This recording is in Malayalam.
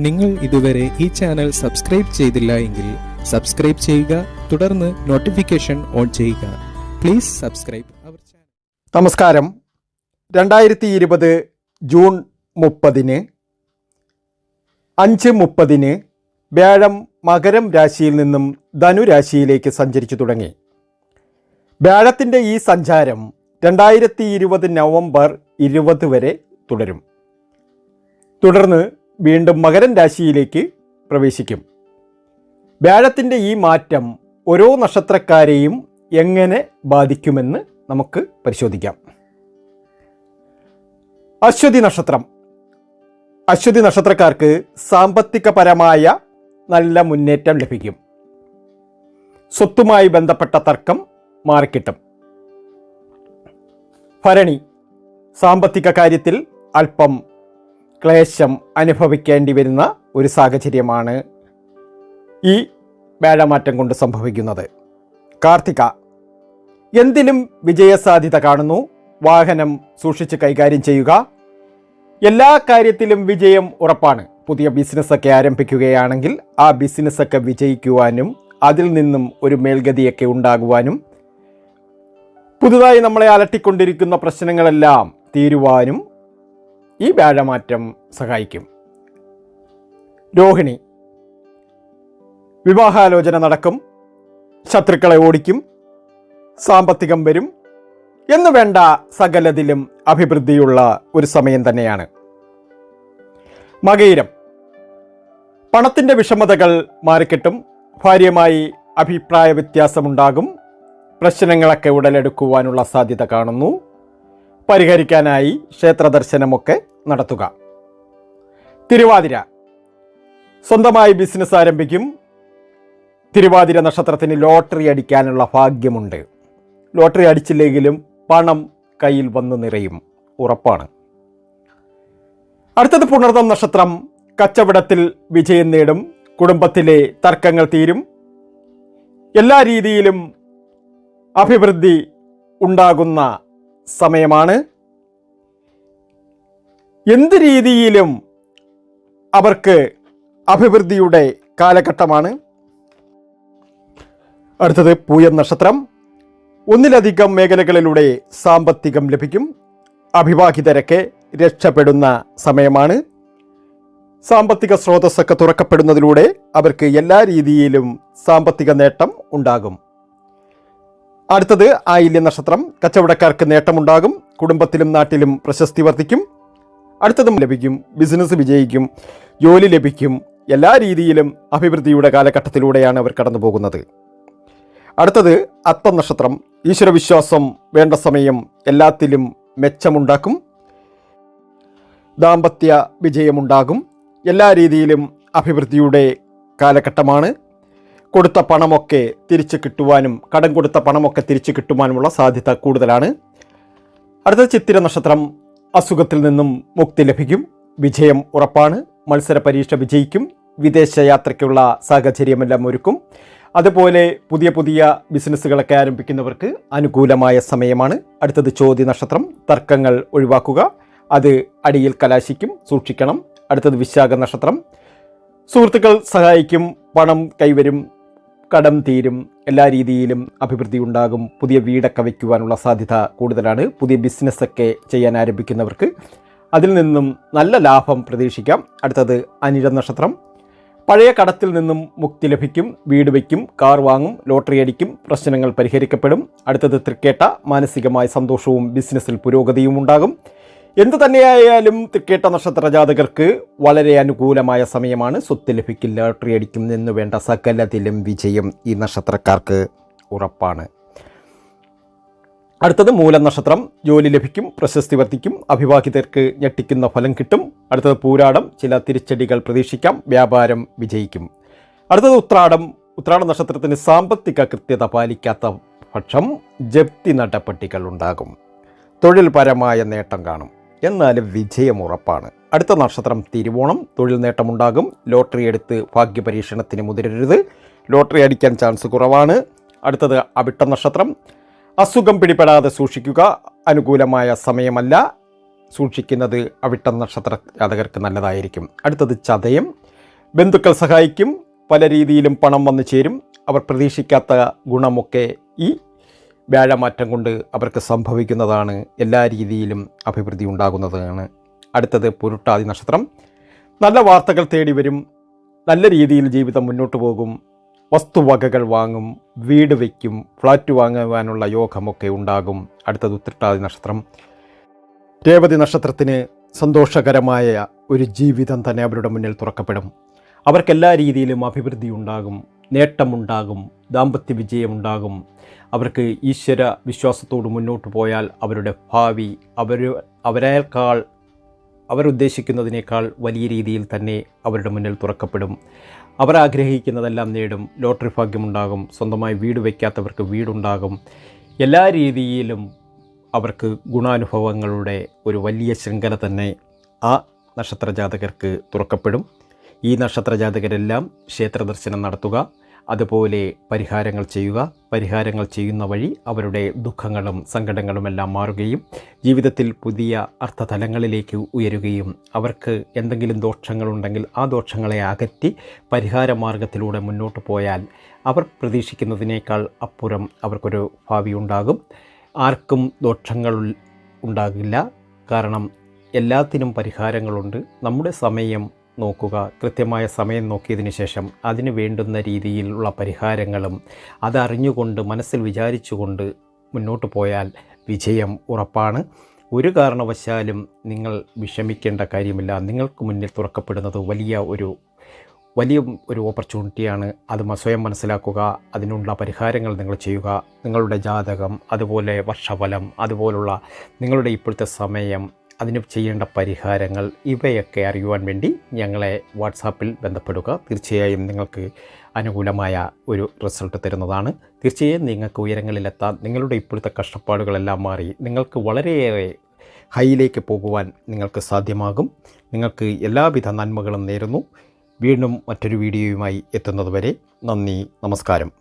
നിങ്ങൾ ഇതുവരെ ഈ ചാനൽ സബ്സ്ക്രൈബ് ചെയ്തില്ല എങ്കിൽ സബ്സ്ക്രൈബ് ചെയ്യുക, തുടർന്ന് നോട്ടിഫിക്കേഷൻ ഓൺ ചെയ്യുക. Please subscribe our channel. നമസ്കാരം. 2020 ജൂൺ 30 5:30 വ്യാഴം മകരം രാശിയിൽ നിന്നും ധനുരാശിയിലേക്ക് സഞ്ചരിച്ചു തുടങ്ങി. വ്യാഴത്തിൻ്റെ ഈ സഞ്ചാരം 2020 നവംബർ 20 വരെ തുടരും. തുടർന്ന് വീണ്ടും മകരം രാശിയിലേക്ക് പ്രവേശിക്കും. വ്യാഴത്തിൻ്റെ ഈ മാറ്റം ഓരോ നക്ഷത്രക്കാരെയും എങ്ങനെ ബാധിക്കുമെന്ന് നമുക്ക് പരിശോധിക്കാം. അശ്വതി നക്ഷത്രം. അശ്വതി നക്ഷത്രക്കാർക്ക് സാമ്പത്തികപരമായ നല്ല മുന്നേറ്റം ലഭിക്കും. സ്വത്തുമായി ബന്ധപ്പെട്ട തർക്കം മാറിക്കിട്ടും. ഭരണി. സാമ്പത്തിക കാര്യത്തിൽ അല്പം ക്ലേശം അനുഭവിക്കേണ്ടി വരുന്ന ഒരു സാഹചര്യമാണ് ഈ വ്യാഴമാറ്റം കൊണ്ട് സംഭവിക്കുന്നത്. കാർത്തിക. എന്തിലും വിജയസാധ്യത കാണുന്നു. വാഹനം സൂക്ഷിച്ച് കൈകാര്യം ചെയ്യുക. എല്ലാ കാര്യത്തിലും വിജയം ഉറപ്പാണ്. പുതിയ ബിസിനസ്സൊക്കെ ആരംഭിക്കുകയാണെങ്കിൽ ആ ബിസിനസ്സൊക്കെ വിജയിക്കുവാനും അതിൽ നിന്നും ഒരു മേൽഗതിയൊക്കെ ഉണ്ടാകുവാനും പുതുതായി നമ്മളെ അലട്ടിക്കൊണ്ടിരിക്കുന്ന പ്രശ്നങ്ങളെല്ലാം തീരുവാനും ഈ വ്യാഴമാറ്റം സഹായിക്കും. രോഹിണി. വിവാഹാലോചന നടക്കും. ശത്രുക്കളെ ഓടിക്കും. സാമ്പത്തികം വരും. എന്നു വേണ്ട സകലതിലും അഭിവൃദ്ധിയുള്ള ഒരു സമയം തന്നെയാണ്. മകയിരം. പണത്തിൻ്റെ വിഷമതകൾ മാറിക്കിട്ടും. ഭാര്യയുമായി അഭിപ്രായ വ്യത്യാസമുണ്ടാകും. പ്രശ്നങ്ങളൊക്കെ ഉടലെടുക്കുവാനുള്ള സാധ്യത കാണുന്നു. പരിഹരിക്കാനായി ക്ഷേത്രദർശനമൊക്കെ നടത്തുക. തിരുവാതിര. സ്വന്തമായി ബിസിനസ് ആരംഭിക്കും. തിരുവാതിര നക്ഷത്രത്തിന് ലോട്ടറി അടിക്കാനുള്ള ഭാഗ്യമുണ്ട്. ലോട്ടറി അടിച്ചില്ലെങ്കിലും പണം കയ്യിൽ വന്ന് നിറയും, ഉറപ്പാണ്. അടുത്തത് പുണർതം നക്ഷത്രം. കച്ചവടത്തിൽ വിജയം നേടും. കുടുംബത്തിലെ തർക്കങ്ങൾ തീരും. എല്ലാ രീതിയിലും അഭിവൃദ്ധി ഉണ്ടാകുന്ന സമയമാണ്. എന്ത് രീതിയിലും അവർക്ക് അഭിവൃദ്ധിയുടെ കാലഘട്ടമാണ്. അടുത്തത് പൂയം നക്ഷത്രം. ഒന്നിലധികം മേഖലകളിലൂടെ സാമ്പത്തികം ലഭിക്കും. അവിവാഹിതരൊക്കെ രക്ഷപ്പെടുന്ന സമയമാണ്. സാമ്പത്തിക സ്രോതസ്സൊക്കെ തുറക്കപ്പെടുന്നതിലൂടെ അവർക്ക് എല്ലാ രീതിയിലും സാമ്പത്തിക നേട്ടം ഉണ്ടാകും. അടുത്തത് ആയില്യം നക്ഷത്രം. കച്ചവടക്കാർക്ക് നേട്ടമുണ്ടാകും. കുടുംബത്തിലും നാട്ടിലും പ്രശസ്തി വർദ്ധിക്കും. അടുത്തതും ലഭിക്കും. ബിസിനസ് വിജയിക്കും. ജോലി ലഭിക്കും. എല്ലാ രീതിയിലും അഭിവൃദ്ധിയുടെ കാലഘട്ടത്തിലൂടെയാണ് അവർ കടന്നു പോകുന്നത്. അടുത്തത് അത്തം നക്ഷത്രം. ഈശ്വരവിശ്വാസം വേണ്ട സമയം എല്ലാത്തിലും മെച്ചമുണ്ടാക്കും. ദാമ്പത്യ വിജയമുണ്ടാകും. എല്ലാ രീതിയിലും അഭിവൃദ്ധിയുടെ കാലഘട്ടമാണ്. കൊടുത്ത പണമൊക്കെ തിരിച്ചു കിട്ടുവാനും കടം കൊടുത്ത പണമൊക്കെ തിരിച്ചു കിട്ടുവാനുമുള്ള സാധ്യത കൂടുതലാണ്. അടുത്തത് ചിത്തിര നക്ഷത്രം. അസുഖത്തിൽ നിന്നും മുക്തി ലഭിക്കും. വിജയം ഉറപ്പാണ്. മത്സര പരീക്ഷ വിജയിക്കും. വിദേശ യാത്രയ്ക്കുള്ള സാഹചര്യമെല്ലാം ഒരുക്കും. അതുപോലെ പുതിയ പുതിയ ബിസിനസ്സുകളൊക്കെ ആരംഭിക്കുന്നവർക്ക് അനുകൂലമായ സമയമാണ്. അടുത്തത് ചോതി നക്ഷത്രം. തർക്കങ്ങൾ ഒഴിവാക്കുക. അത് അടിയിൽ കലാശിക്കും, സൂക്ഷിക്കണം. അടുത്തത് വിശാഖ നക്ഷത്രം. സുഹൃത്തുക്കൾ സഹായിക്കും. പണം കൈവരും. കടം തീരും. എല്ലാ രീതിയിലും അഭിവൃദ്ധി ഉണ്ടാകും. പുതിയ വീടൊക്കെ വയ്ക്കുവാനുള്ള സാധ്യത കൂടുതലാണ്. പുതിയ ബിസിനസ്സൊക്കെ ചെയ്യാൻ ആരംഭിക്കുന്നവർക്ക് അതിൽ നിന്നും നല്ല ലാഭം പ്രതീക്ഷിക്കാം. അടുത്തത് അനിഴം നക്ഷത്രം. പഴയ കടത്തിൽ നിന്നും മുക്തി ലഭിക്കും. വീട് വയ്ക്കും. കാർ വാങ്ങും. ലോട്ടറി അടിക്കും. പ്രശ്നങ്ങൾ പരിഹരിക്കപ്പെടും. അടുത്തത് തൃക്കേട്ട. മാനസികമായ സന്തോഷവും ബിസിനസ്സിൽ പുരോഗതിയും ഉണ്ടാകും. എന്തു തന്നെയായാലും തൃക്കേട്ട നക്ഷത്ര ജാതകർക്ക് വളരെ അനുകൂലമായ സമയമാണ്. സ്വത്ത് ലഭിക്കും. ലോട്ടറി അടിക്കും എന്ന് വേണ്ട സകലത്തിലും വിജയം ഈ നക്ഷത്രക്കാർക്ക് ഉറപ്പാണ്. അടുത്തത് മൂലം നക്ഷത്രം. ജോലി ലഭിക്കും. പ്രശസ്തി വർദ്ധിക്കും. അവിവാഹിതർക്ക് ഞെട്ടിക്കുന്ന ഫലം കിട്ടും. അടുത്തത് പൂരാടം. ചില തിരിച്ചടികൾ പ്രതീക്ഷിക്കാം. വ്യാപാരം വിജയിക്കും. അടുത്തത് ഉത്രാടം. ഉത്രാട നക്ഷത്രത്തിന് സാമ്പത്തിക കൃത്യത പാലിക്കാത്ത പക്ഷം ജപ്തി നടപടികൾ ഉണ്ടാകും. തൊഴിൽപരമായ നേട്ടം കാണും. എന്നാലും വിജയം ഉറപ്പാണ്. അടുത്ത നക്ഷത്രം തിരുവോണം. തൊഴിൽ നേട്ടമുണ്ടാകും. ലോട്ടറി എടുത്ത് ഭാഗ്യപരീക്ഷണത്തിന് മുതിരരുത്. ലോട്ടറി അടിക്കാൻ ചാൻസ് കുറവാണ്. അടുത്തത് അവിട്ടം നക്ഷത്രം. അസുഖം പിടിപെടാതെ സൂക്ഷിക്കുക. അനുകൂലമായ സമയമല്ല. സൂക്ഷിക്കുന്നത് അവിട്ടം നക്ഷത്ര ജാതകർക്ക് നല്ലതായിരിക്കും. അടുത്തത് ചതയം. ബന്ധുക്കൾ സഹായിക്കും, പല രീതിയിലും പണം വന്നു ചേരും. അവർ പ്രതീക്ഷിക്കാത്ത ഗുണമൊക്കെ ഈ വ്യാഴമാറ്റം കൊണ്ട് അവർക്ക് സംഭവിക്കുന്നതാണ്. എല്ലാ രീതിയിലും അഭിവൃദ്ധി ഉണ്ടാകുന്നതാണ്. അടുത്തത് പുരുട്ടാതി നക്ഷത്രം. നല്ല വാർത്തകൾ തേടി വരും. നല്ല രീതിയിൽ ജീവിതം മുന്നോട്ട് പോകും. വസ്തുവകകൾ വാങ്ങും, വീട് വയ്ക്കും, ഫ്ലാറ്റ് വാങ്ങുവാനുള്ള യോഗമൊക്കെ ഉണ്ടാകും. അടുത്തത് ഉത്രട്ടാതി നക്ഷത്രം. രേവതി നക്ഷത്രത്തിന് സന്തോഷകരമായ ഒരു ജീവിതം തന്നെ അവരുടെ മുന്നിൽ തുറക്കപ്പെടും. അവർക്കെല്ലാ രീതിയിലും അഭിവൃദ്ധി ഉണ്ടാകും, നേട്ടമുണ്ടാകും, ദാമ്പത്യ വിജയമുണ്ടാകും. അവർക്ക് ഈശ്വര വിശ്വാസത്തോട് മുന്നോട്ട് പോയാൽ അവരുടെ ഭാവി അവരുദ്ദേശിക്കുന്നതിനേക്കാൾ വലിയ രീതിയിൽ തന്നെ അവരുടെ മുന്നിൽ തുറക്കപ്പെടും. അവർ ആഗ്രഹിക്കുന്നതെല്ലാം നേടും. ലോട്ടറി ഭാഗ്യമുണ്ടാകും. സ്വന്തമായി വീട് വയ്ക്കാത്തവർക്ക് വീടുണ്ടാകും. എല്ലാ രീതിയിലും അവർക്ക് ഗുണാനുഭവങ്ങളുടെ ഒരു വലിയ ശൃംഖല തന്നെ ആ നക്ഷത്രജാതകർക്ക് തുറക്കപ്പെടും. ഈ നക്ഷത്രജാതകരെല്ലാം ക്ഷേത്ര ദർശനം നടത്തുക, അതുപോലെ പരിഹാരങ്ങൾ ചെയ്യുക. പരിഹാരങ്ങൾ ചെയ്യുന്ന വഴി അവരുടെ ദുഃഖങ്ങളും സങ്കടങ്ങളുമെല്ലാം മാറുകയും ജീവിതത്തിൽ പുതിയ അർത്ഥതലങ്ങളിലേക്ക് ഉയരുകയും അവർക്ക് എന്തെങ്കിലും ദോഷങ്ങളുണ്ടെങ്കിൽ ആ ദോഷങ്ങളെ അകറ്റി പരിഹാര മാർഗത്തിലൂടെ മുന്നോട്ട് പോയാൽ അവർ പ്രതീക്ഷിക്കുന്നതിനേക്കാൾ അപ്പുറം അവർക്കൊരു ഭാവി ഉണ്ടാകും. ആർക്കും ദോഷങ്ങൾ ഉണ്ടാകില്ല. കാരണം എല്ലാത്തിനും പരിഹാരങ്ങളുണ്ട്. നമ്മുടെ സമയം നോക്കുക, കൃത്യമായ സമയം നോക്കിയതിന് ശേഷം അതിന് വേണ്ടുന്ന രീതിയിലുള്ള പരിഹാരങ്ങളും അതറിഞ്ഞുകൊണ്ട് മനസ്സിൽ വിചാരിച്ചുകൊണ്ട് മുന്നോട്ട് പോയാൽ വിജയം ഉറപ്പാണ്. ഒരു കാരണവശാലും നിങ്ങൾ വിഷമിക്കേണ്ട കാര്യമില്ല. നിങ്ങൾക്ക് മുന്നിൽ തുറക്കപ്പെടുന്നത് വലിയ ഒരു ഓപ്പർച്യൂണിറ്റിയാണ്. അത് സ്വയം മനസ്സിലാക്കുക, അതിനുള്ള പരിഹാരങ്ങൾ നിങ്ങൾ ചെയ്യുക. നിങ്ങളുടെ ജാതകം, അതുപോലെ വർഷഫലം, അതുപോലുള്ള നിങ്ങളുടെ ഇപ്പോഴത്തെ സമയം, അതിന് ചെയ്യേണ്ട പരിഹാരങ്ങൾ ഇവയൊക്കെ അറിയുവാൻ വേണ്ടി ഞങ്ങളെ വാട്സാപ്പിൽ ബന്ധപ്പെടുക. തീർച്ചയായും നിങ്ങൾക്ക് അനുകൂലമായ ഒരു റിസൾട്ട് തരുന്നതാണ്. തീർച്ചയായും നിങ്ങൾക്ക് ഉയരങ്ങളിലെത്താൻ, നിങ്ങളുടെ ഇപ്പോഴത്തെ കഷ്ടപ്പാടുകളെല്ലാം മാറി നിങ്ങൾക്ക് വളരെയേറെ ഹൈയിലേക്ക് പോകുവാൻ നിങ്ങൾക്ക് സാധ്യമാകും. നിങ്ങൾക്ക് എല്ലാവിധ നന്മകളും നേരുന്നു. വീണ്ടും മറ്റൊരു വീഡിയോയുമായി എത്തുന്നതുവരെ നന്ദി, നമസ്കാരം.